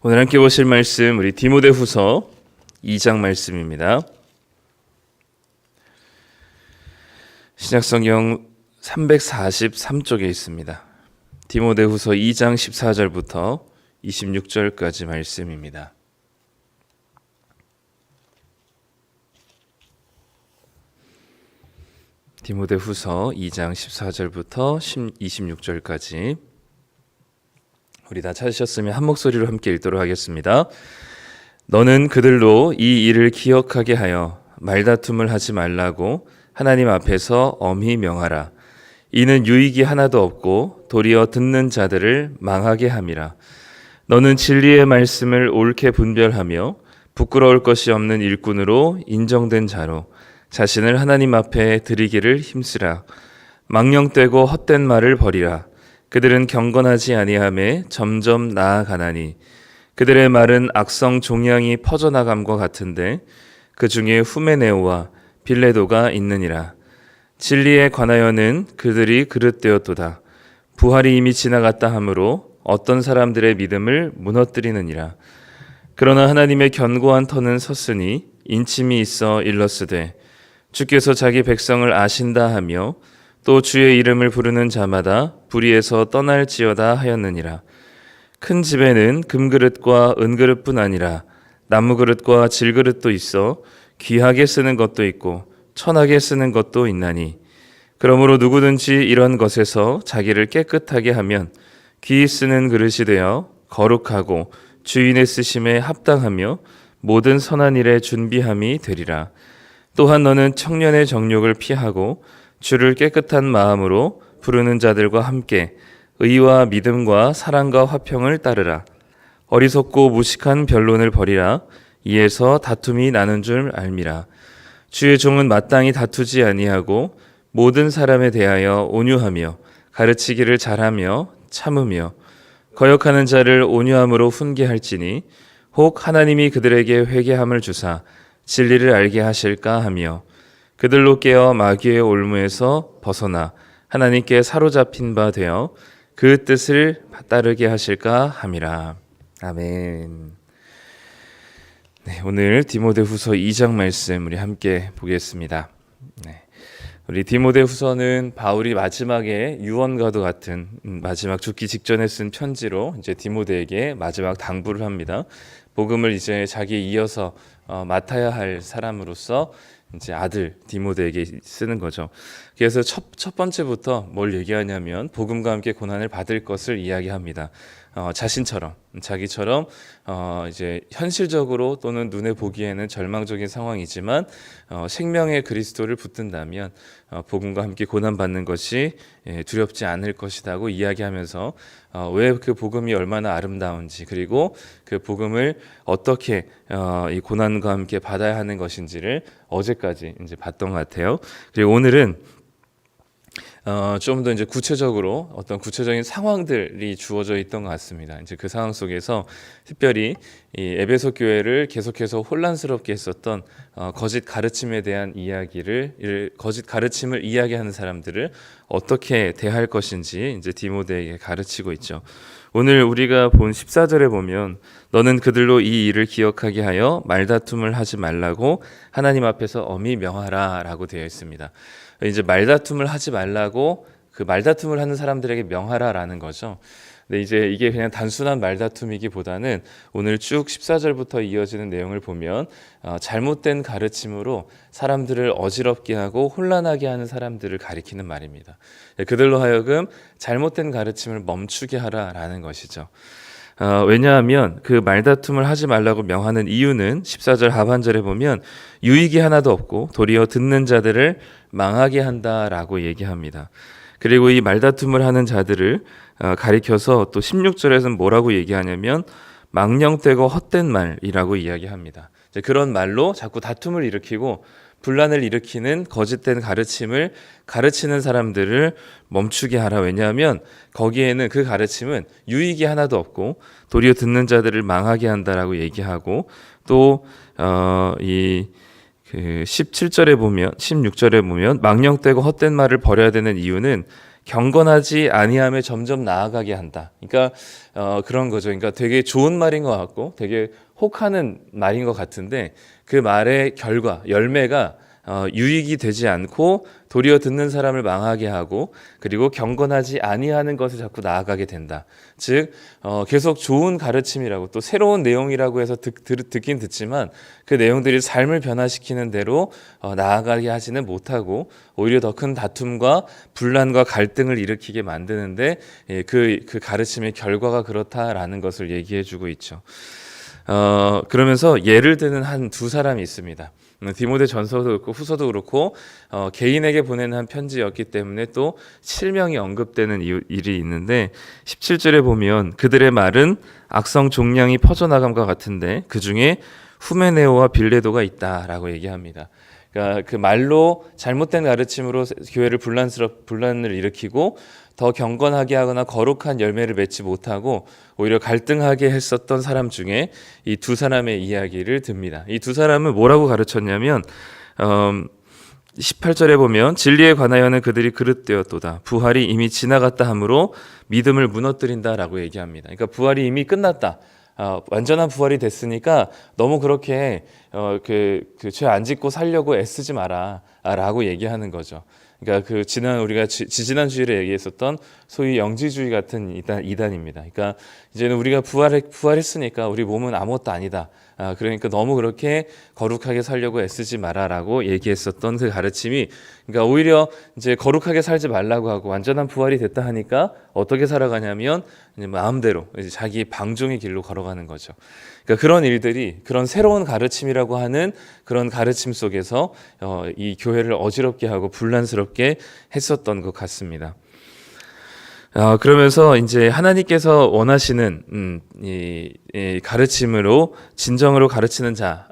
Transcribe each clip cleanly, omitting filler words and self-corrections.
오늘 함께 보실 말씀 우리 디모데후서 2장 말씀입니다. 신약성경 343쪽에 있습니다. 디모데후서 2장 14절부터 26절까지 말씀입니다. 디모데후서 2장 14절부터 26절까지 우리 다 찾으셨으면 한 목소리로 함께 읽도록 하겠습니다. 너는 그들로 이 일을 기억하게 하여 말다툼을 하지 말라고 하나님 앞에서 엄히 명하라. 이는 유익이 하나도 없고 도리어 듣는 자들을 망하게 함이라. 너는 진리의 말씀을 옳게 분별하며 부끄러울 것이 없는 일꾼으로 인정된 자로 자신을 하나님 앞에 드리기를 힘쓰라. 망령되고 헛된 말을 버리라. 그들은 경건하지 아니하매 점점 나아가나니 그들의 말은 악성 종양이 퍼져나감과 같은데 그 중에 후메네오와 빌레도가 있느니라. 진리에 관하여는 그들이 그릇되었도다. 부활이 이미 지나갔다 하므로 어떤 사람들의 믿음을 무너뜨리느니라. 그러나 하나님의 견고한 터는 섰으니 인침이 있어 일렀으되 주께서 자기 백성을 아신다 하며 또 주의 이름을 부르는 자마다 불의에서 떠날지어다 하였느니라. 큰 집에는 금그릇과 은그릇뿐 아니라 나무그릇과 질그릇도 있어 귀하게 쓰는 것도 있고 천하게 쓰는 것도 있나니 그러므로 누구든지 이런 것에서 자기를 깨끗하게 하면 귀히 쓰는 그릇이 되어 거룩하고 주인의 쓰심에 합당하며 모든 선한 일에 준비함이 되리라. 또한 너는 청년의 정욕을 피하고 주를 깨끗한 마음으로 부르는 자들과 함께 의와 믿음과 사랑과 화평을 따르라. 어리석고 무식한 변론을 버리라. 이에서 다툼이 나는 줄 알미라. 주의 종은 마땅히 다투지 아니하고 모든 사람에 대하여 온유하며 가르치기를 잘하며 참으며 거역하는 자를 온유함으로 훈계할지니 혹 하나님이 그들에게 회개함을 주사 진리를 알게 하실까 하며 그들로 깨어 마귀의 올무에서 벗어나 하나님께 사로잡힌 바 되어 그 뜻을 따르게 하실까 함이라. 아멘. 네, 오늘 디모데후서 2장 말씀 우리 함께 보겠습니다. 네, 우리 디모데후서는 바울이 마지막에 유언과도 같은 마지막 죽기 직전에 쓴 편지로 이제 디모데에게 마지막 당부를 합니다. 복음을 이제 자기에 이어서 맡아야 할 사람으로서 이제 아들 디모데에게 쓰는 거죠. 그래서 첫 번째부터 뭘 얘기하냐면 복음과 함께 고난을 받을 것을 이야기합니다. 자신처럼 자기처럼 이제 현실적으로 또는 눈에 보기에는 절망적인 상황이지만 생명의 그리스도를 붙든다면 복음과 함께 고난 받는 것이 두렵지 않을 것이라고 이야기하면서 왜 그 복음이 얼마나 아름다운지 그리고 그 복음을 어떻게 이 고난과 함께 받아야 하는 것인지를 어제까지 이제 봤던 것 같아요. 그리고 오늘은 좀 더 이제 구체적으로 어떤 구체적인 상황들이 주어져 있던 것 같습니다. 이제 그 상황 속에서 특별히 이 에베소 교회를 계속해서 혼란스럽게 했었던 거짓 가르침에 대한 거짓 가르침을 이야기하는 사람들을 어떻게 대할 것인지 이제 디모데에게 가르치고 있죠. 오늘 우리가 본 14절에 보면 너는 그들로 이 일을 기억하게 하여 말다툼을 하지 말라고 하나님 앞에서 엄히 명하라라고 되어 있습니다. 이제 말다툼을 하지 말라고 그 말다툼을 하는 사람들에게 명하라라는 거죠. 근데 이제 이게 그냥 단순한 말다툼이기보다는 오늘 쭉 14절부터 이어지는 내용을 보면 잘못된 가르침으로 사람들을 어지럽게 하고 혼란하게 하는 사람들을 가리키는 말입니다. 그들로 하여금 잘못된 가르침을 멈추게 하라라는 것이죠. 왜냐하면 그 말다툼을 하지 말라고 명하는 이유는 14절 하반절에 보면 유익이 하나도 없고 도리어 듣는 자들을 망하게 한다라고 얘기합니다. 그리고 이 말다툼을 하는 자들을 가리켜서 또 16절에서는 뭐라고 얘기하냐면 망령되고 헛된 말이라고 이야기합니다. 그런 말로 자꾸 다툼을 일으키고 분란을 일으키는 거짓된 가르침을 가르치는 사람들을 멈추게 하라. 왜냐하면 거기에는 그 가르침은 유익이 하나도 없고 도리어 듣는 자들을 망하게 한다라고 얘기하고 또 그 17절에 보면 16절에 보면 망령되고 헛된 말을 버려야 되는 이유는 경건하지 아니함에 점점 나아가게 한다. 그러니까 그런 거죠. 그러니까 되게 좋은 말인 것 같고 되게 혹하는 말인 것 같은데 그 말의 결과, 열매가 유익이 되지 않고 도리어 듣는 사람을 망하게 하고 그리고 경건하지 아니하는 것에 자꾸 나아가게 된다. 즉 계속 좋은 가르침이라고 또 새로운 내용이라고 해서 듣긴 듣지만 그 내용들이 삶을 변화시키는 대로 나아가게 하지는 못하고 오히려 더 큰 다툼과 분란과 갈등을 일으키게 만드는데 그 가르침의 결과가 그렇다라는 것을 얘기해주고 있죠. 그러면서 예를 드는 한 두 사람이 있습니다. 디모데 전서도 그렇고 후서도 그렇고 개인에게 보내는 한 편지였기 때문에 또 실명이 언급되는 일이 있는데 17절에 보면 그들의 말은 악성 종량이 퍼져나감과 같은데 그 중에 후메네오와 빌레도가 있다라고 얘기합니다. 그러니까 그 말로 잘못된 가르침으로 교회를 분란을 일으키고 더 경건하게 하거나 거룩한 열매를 맺지 못하고 오히려 갈등하게 했었던 사람 중에 이 두 사람의 이야기를 듭니다. 이 두 사람은 뭐라고 가르쳤냐면 18절에 보면 진리에 관하여는 그들이 그릇되었도다. 부활이 이미 지나갔다 하므로 믿음을 무너뜨린다라고 얘기합니다. 그러니까 부활이 이미 끝났다. 완전한 부활이 됐으니까 너무 그렇게 죄 안 짓고 살려고 애쓰지 마라라고 얘기하는 거죠. 그러니까 우리가 지지난 주일에 얘기했었던 소위 영지주의 같은 이단입니다. 그러니까 이제는 우리가 부활했으니까 우리 몸은 아무것도 아니다. 그러니까 너무 그렇게 거룩하게 살려고 애쓰지 마라라고 얘기했었던 그 가르침이 그러니까 오히려 이제 거룩하게 살지 말라고 하고 완전한 부활이 됐다 하니까 어떻게 살아가냐면 이제 마음대로 이제 자기 방종의 길로 걸어가는 거죠. 그러니까 그런 일들이 그런 새로운 가르침이라고 하는 그런 가르침 속에서 이 교회를 어지럽게 하고 분란스럽게 했었던 것 같습니다. 그러면서 이제 하나님께서 원하시는 이 가르침으로 진정으로 가르치는 자,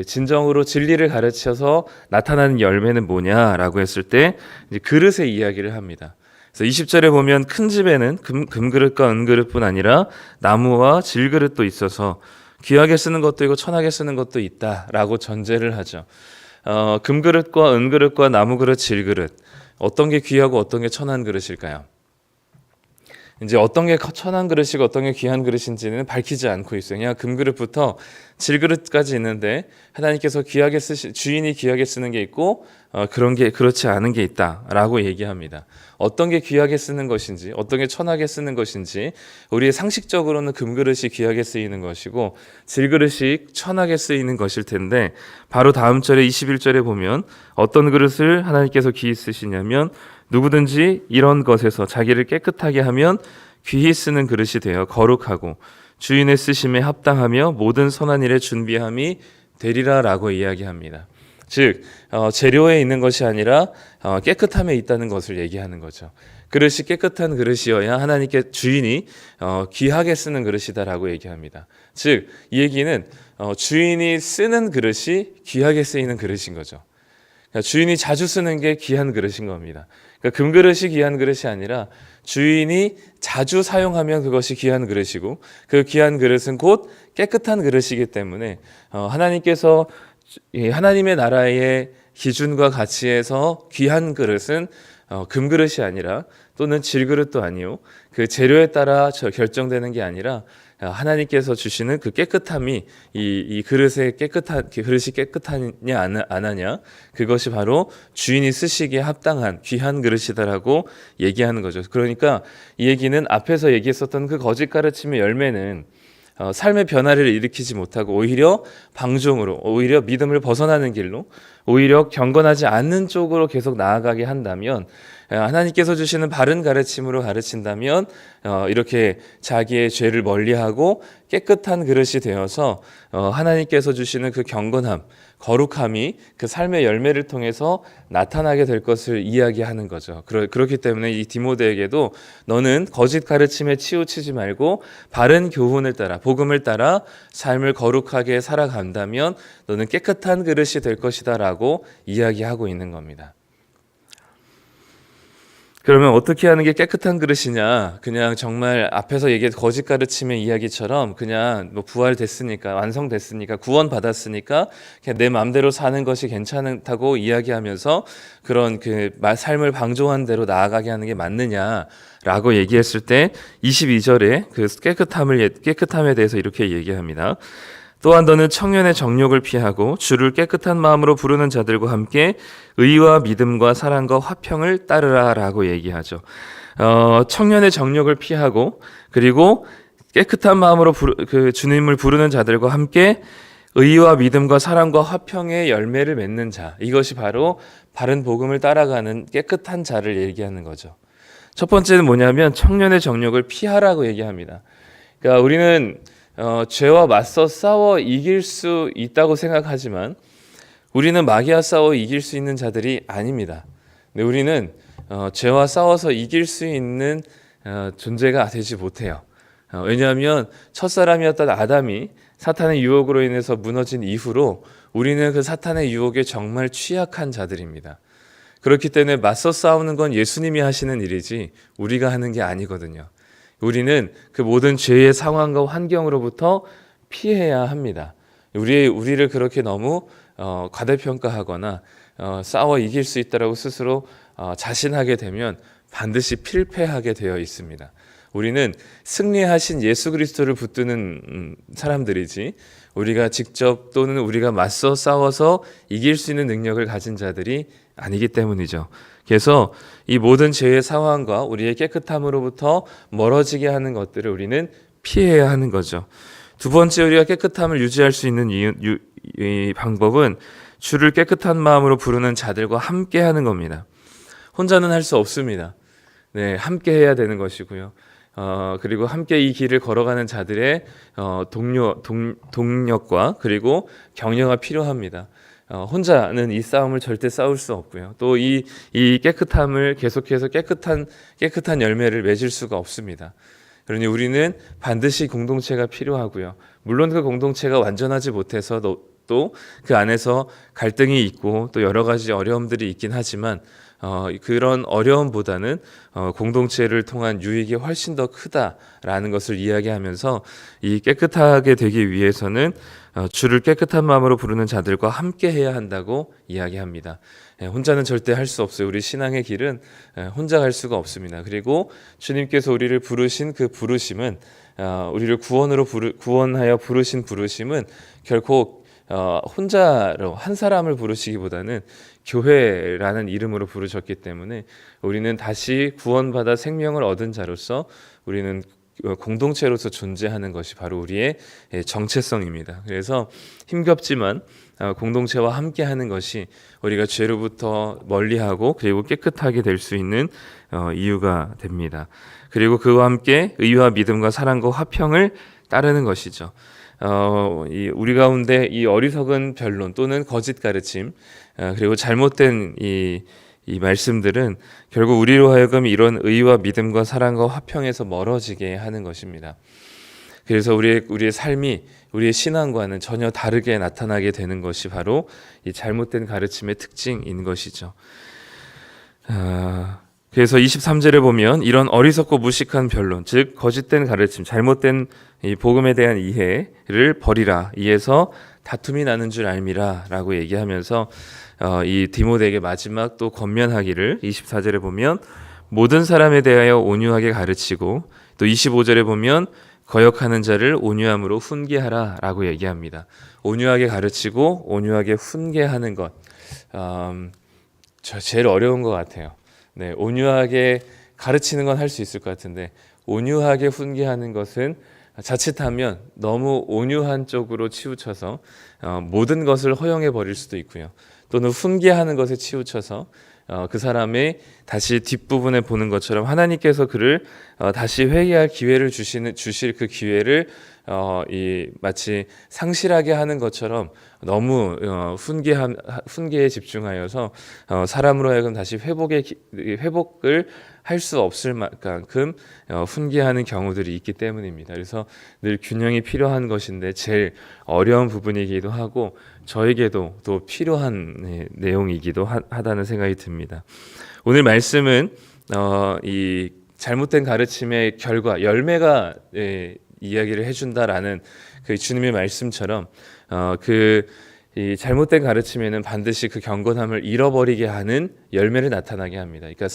진정으로 진리를 가르쳐서 나타나는 열매는 뭐냐라고 했을 때 이제 그릇의 이야기를 합니다. 그래서 20절에 보면 큰 집에는 금그릇과 은그릇뿐 아니라 나무와 질그릇도 있어서 귀하게 쓰는 것도 있고 천하게 쓰는 것도 있다라고 전제를 하죠. 금그릇과 은그릇과 나무그릇, 질그릇 어떤 게 귀하고 어떤 게 천한 그릇일까요? 이제 어떤 게 천한 그릇이고 어떤 게 귀한 그릇인지는 밝히지 않고 있어요. 그냥 금그릇부터 질그릇까지 있는데 하나님께서 주인이 귀하게 쓰는 게 있고 그런 게 그렇지 않은 게 있다라고 얘기합니다. 어떤 게 귀하게 쓰는 것인지 어떤 게 천하게 쓰는 것인지 우리의 상식적으로는 금그릇이 귀하게 쓰이는 것이고 질그릇이 천하게 쓰이는 것일 텐데 바로 다음 절에 21절에 보면 어떤 그릇을 하나님께서 귀히 쓰시냐면 누구든지 이런 것에서 자기를 깨끗하게 하면 귀히 쓰는 그릇이 되어 거룩하고 주인의 쓰심에 합당하며 모든 선한 일에 준비함이 되리라라고 이야기합니다. 즉 재료에 있는 것이 아니라 깨끗함에 있다는 것을 얘기하는 거죠. 그릇이 깨끗한 그릇이어야 하나님께 주인이 귀하게 쓰는 그릇이다라고 얘기합니다. 즉 이 얘기는 주인이 쓰는 그릇이 귀하게 쓰이는 그릇인 거죠. 그러니까 주인이 자주 쓰는 게 귀한 그릇인 겁니다. 그러니까 금그릇이 귀한 그릇이 아니라 주인이 자주 사용하면 그것이 귀한 그릇이고 그 귀한 그릇은 곧 깨끗한 그릇이기 때문에 하나님께서 하나님의 나라의 기준과 가치에서 귀한 그릇은 금그릇이 아니라 또는 질그릇도 아니요 그 재료에 따라 결정되는 게 아니라 하나님께서 주시는 그 깨끗함이 이 그릇의 그릇이 깨끗하냐 안 하냐 그것이 바로 주인이 쓰시기에 합당한 귀한 그릇이다라고 얘기하는 거죠. 그러니까 이 얘기는 앞에서 얘기했었던 그 거짓 가르침의 열매는 삶의 변화를 일으키지 못하고 오히려 방종으로 오히려 믿음을 벗어나는 길로 오히려 경건하지 않는 쪽으로 계속 나아가게 한다면 하나님께서 주시는 바른 가르침으로 가르친다면 이렇게 자기의 죄를 멀리하고 깨끗한 그릇이 되어서 하나님께서 주시는 그 경건함 거룩함이 그 삶의 열매를 통해서 나타나게 될 것을 이야기하는 거죠. 그렇기 때문에 이 디모데에게도 너는 거짓 가르침에 치우치지 말고 바른 교훈을 따라 복음을 따라 삶을 거룩하게 살아간다면 너는 깨끗한 그릇이 될 것이다 라고 이야기하고 있는 겁니다. 그러면 어떻게 하는 게 깨끗한 그릇이냐? 그냥 정말 앞에서 얘기한 거짓 가르침의 이야기처럼 그냥 뭐 부활됐으니까, 완성됐으니까, 구원 받았으니까 그냥 내 마음대로 사는 것이 괜찮다고 이야기하면서 그런 그 삶을 방종한 대로 나아가게 하는 게 맞느냐라고 얘기했을 때 22절에 그 깨끗함에 대해서 이렇게 얘기합니다. 또한 너는 청년의 정욕을 피하고 주를 깨끗한 마음으로 부르는 자들과 함께 의와 믿음과 사랑과 화평을 따르라라고 얘기하죠. 청년의 정욕을 피하고 그리고 깨끗한 마음으로 그 주님을 부르는 자들과 함께 의와 믿음과 사랑과 화평의 열매를 맺는 자, 이것이 바로 바른 복음을 따라가는 깨끗한 자를 얘기하는 거죠. 첫 번째는 뭐냐면 청년의 정욕을 피하라고 얘기합니다. 그러니까 우리는 죄와 맞서 싸워 이길 수 있다고 생각하지만 우리는 마귀와 싸워 이길 수 있는 자들이 아닙니다. 근데 우리는 죄와 싸워서 이길 수 있는 존재가 되지 못해요. 왜냐하면 첫사람이었던 아담이 사탄의 유혹으로 인해서 무너진 이후로 우리는 그 사탄의 유혹에 정말 취약한 자들입니다. 그렇기 때문에 맞서 싸우는 건 예수님이 하시는 일이지 우리가 하는 게 아니거든요. 우리는 그 모든 죄의 상황과 환경으로부터 피해야 합니다. 우리를 그렇게 너무 과대평가하거나 싸워 이길 수 있다라고 스스로 자신하게 되면 반드시 필패하게 되어 있습니다. 우리는 승리하신 예수 그리스도를 붙드는 사람들이지 우리가 직접 또는 우리가 맞서 싸워서 이길 수 있는 능력을 가진 자들이 아니기 때문이죠. 그래서 이 모든 죄의 상황과 우리의 깨끗함으로부터 멀어지게 하는 것들을 우리는 피해야 하는 거죠. 두 번째, 우리가 깨끗함을 유지할 수 있는 이 방법은 주를 깨끗한 마음으로 부르는 자들과 함께 하는 겁니다. 혼자는 할 수 없습니다. 네, 함께 해야 되는 것이고요. 그리고 함께 이 길을 걸어가는 자들의 동력과 그리고 격려가 필요합니다. 혼자는 이 싸움을 절대 싸울 수 없고요. 또 이 깨끗함을 계속해서 깨끗한 열매를 맺을 수가 없습니다. 그러니 우리는 반드시 공동체가 필요하고요. 물론 그 공동체가 완전하지 못해서 또 그 안에서 갈등이 있고 또 여러 가지 어려움들이 있긴 하지만 그런 어려움보다는 공동체를 통한 유익이 훨씬 더 크다라는 것을 이야기하면서 이 깨끗하게 되기 위해서는 주를 깨끗한 마음으로 부르는 자들과 함께 해야 한다고 이야기합니다. 혼자는 절대 할 수 없어요. 우리 신앙의 길은 혼자 갈 수가 없습니다. 그리고 주님께서 우리를 부르신 그 부르심은 우리를 구원하여 부르신 부르심은 결코 혼자로 한 사람을 부르시기보다는 교회라는 이름으로 부르셨기 때문에 우리는 다시 구원받아 생명을 얻은 자로서 우리는 공동체로서 존재하는 것이 바로 우리의 정체성입니다. 그래서 힘겹지만 공동체와 함께 하는 것이 우리가 죄로부터 멀리하고 그리고 깨끗하게 될 수 있는 이유가 됩니다. 그리고 그와 함께 의와 믿음과 사랑과 화평을 따르는 것이죠. 우리 가운데 이 어리석은 변론 또는 거짓 가르침 그리고 잘못된 이 말씀들은 결국 우리로 하여금 이런 의와 믿음과 사랑과 화평에서 멀어지게 하는 것입니다. 그래서 우리의 삶이 우리의 신앙과는 전혀 다르게 나타나게 되는 것이 바로 이 잘못된 가르침의 특징인 것이죠. 그래서 23절에 보면 이런 어리석고 무식한 변론, 즉 거짓된 가르침, 잘못된 이 복음에 대한 이해를 버리라. 이에서 다툼이 나는 줄 알미라라고 얘기하면서 이 디모데에게 마지막 또 권면하기를 24절에 보면 모든 사람에 대하여 온유하게 가르치고 또 25절에 보면 거역하는 자를 온유함으로 훈계하라라고 얘기합니다. 온유하게 가르치고 온유하게 훈계하는 것, 제일 어려운 것 같아요. 네, 온유하게 가르치는 건 할 수 있을 것 같은데 온유하게 훈계하는 것은 자칫하면 너무 온유한 쪽으로 치우쳐서 모든 것을 허용해 버릴 수도 있고요. 또는 훈계하는 것에 치우쳐서 그 사람의 다시 뒷부분에 보는 것처럼 하나님께서 그를 다시 회개할 기회를 주실 그 기회를 마치 상실하게 하는 것처럼 너무 훈계에 집중하여서 사람으로 하여금 다시 회복을 할 수 없을 만큼 훈계하는 경우들이 있기 때문입니다. 그래서 늘 균형이 필요한 것인데 제일 어려운 부분이기도 하고 저에게도 또 필요한 내용이기도 하다는 생각이 듭니다. 오늘 말씀은 이 잘못된 가르침의 결과 열매가 이야기를 해준다라는 그 주님의 말씀처럼 이 잘못된 가르침에는 반드시 그 경건함을 잃어버리게 하는 열매를 나타나게 합니다. 그러니까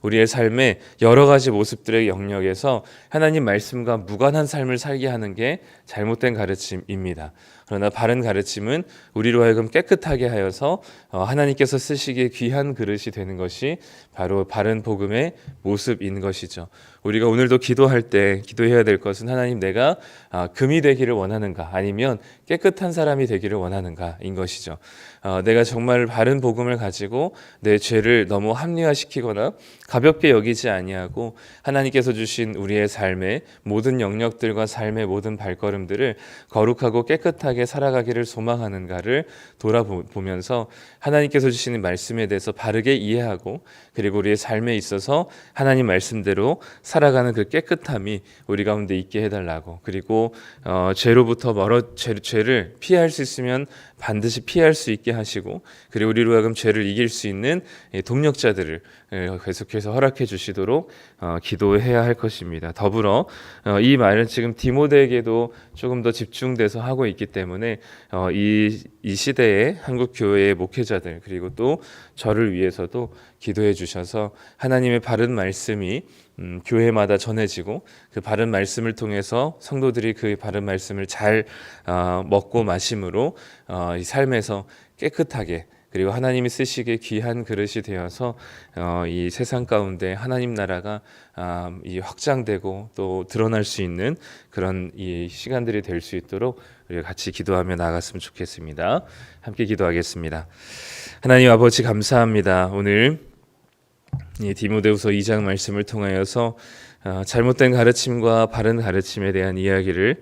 우리의 삶의 여러 가지 모습들의 영역에서 하나님 말씀과 무관한 삶을 살게 하는 게 잘못된 가르침입니다. 그러나 바른 가르침은 우리로 하여금 깨끗하게 하여서 하나님께서 쓰시기에 귀한 그릇이 되는 것이 바로 바른 복음의 모습인 것이죠. 우리가 오늘도 기도할 때 기도해야 될 것은 하나님, 내가 금이 되기를 원하는가, 아니면 깨끗한 사람이 되기를 원하는가인 것이죠. 내가 정말 바른 복음을 가지고 내 죄를 너무 합리화시키거나 가볍게 여기지 아니하고 하나님께서 주신 우리의 삶의 모든 영역들과 삶의 모든 발걸음들을 거룩하고 깨끗하게 살아가기를 소망하는가를 돌아보면서 하나님께서 주시는 말씀에 대해서 바르게 이해하고, 그리고 우리의 삶에 있어서 하나님 말씀대로 살아가는 그 깨끗함이 우리 가운데 있게 해달라고, 그리고 죄로부터 죄를 피할 수 있으면 반드시 피할 수 있게 하시고, 그리고 우리로 하여금 죄를 이길 수 있는 동력자들을 계속해서 허락해 주시도록 기도해야 할 것입니다. 더불어 이 말은 지금 디모데에게도 조금 더 집중돼서 하고 있기 때문에 이 시대의 한국 교회의 목회자들, 그리고 또 저를 위해서도 기도해 주셔서 하나님의 바른 말씀이 교회마다 전해지고, 그 바른 말씀을 통해서 성도들이 그 바른 말씀을 잘 먹고 마심으로 이 삶에서 깨끗하게, 그리고 하나님이 쓰시기에 귀한 그릇이 되어서 이 세상 가운데 하나님 나라가 이 확장되고 또 드러날 수 있는 그런 이 시간들이 될 수 있도록 우리가 같이 기도하며 나아갔으면 좋겠습니다. 함께 기도하겠습니다. 하나님 아버지, 감사합니다. 오늘 이 디모데후서 2장 말씀을 통하여서 잘못된 가르침과 바른 가르침에 대한 이야기를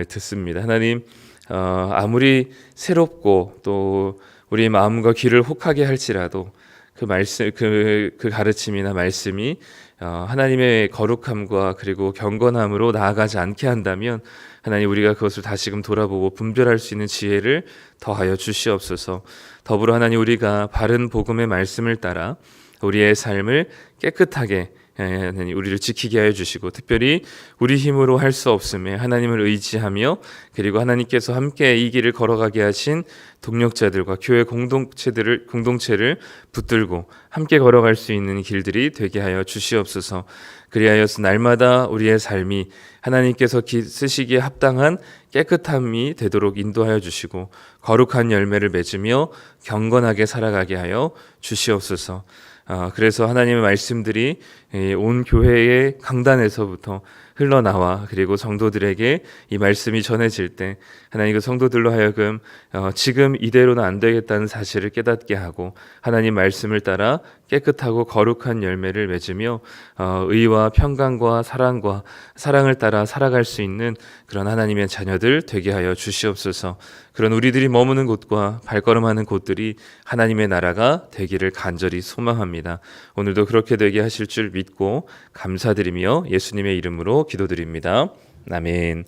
듣습니다. 하나님, 아무리 새롭고 또 우리의 마음과 귀를 혹하게 할지라도 그 말씀, 그 가르침이나 말씀이 하나님의 거룩함과 그리고 경건함으로 나아가지 않게 한다면, 하나님, 우리가 그것을 다시금 돌아보고 분별할 수 있는 지혜를 더하여 주시옵소서. 더불어 하나님, 우리가 바른 복음의 말씀을 따라 우리의 삶을 깨끗하게 우리를 지키게 하여 주시고, 특별히 우리 힘으로 할 수 없음에 하나님을 의지하며, 그리고 하나님께서 함께 이 길을 걸어가게 하신 동력자들과 교회 공동체를 붙들고 함께 걸어갈 수 있는 길들이 되게 하여 주시옵소서. 그리하여서 날마다 우리의 삶이 하나님께서 쓰시기에 합당한 깨끗함이 되도록 인도하여 주시고, 거룩한 열매를 맺으며 경건하게 살아가게 하여 주시옵소서. 그래서 하나님의 말씀들이 온 교회의 강단에서부터 흘러나와, 그리고 성도들에게 이 말씀이 전해질 때 하나님, 그 성도들로 하여금 지금 이대로는 안 되겠다는 사실을 깨닫게 하고, 하나님 말씀을 따라 깨끗하고 거룩한 열매를 맺으며 의와 평강과 사랑을 따라 살아갈 수 있는 그런 하나님의 자녀들 되게 하여 주시옵소서. 그런 우리들이 머무는 곳과 발걸음하는 곳들이 하나님의 나라가 되기를 간절히 소망합니다. 오늘도 그렇게 되게 하실 줄 믿고 감사드리며 예수님의 이름으로 기도드립니다. 아멘.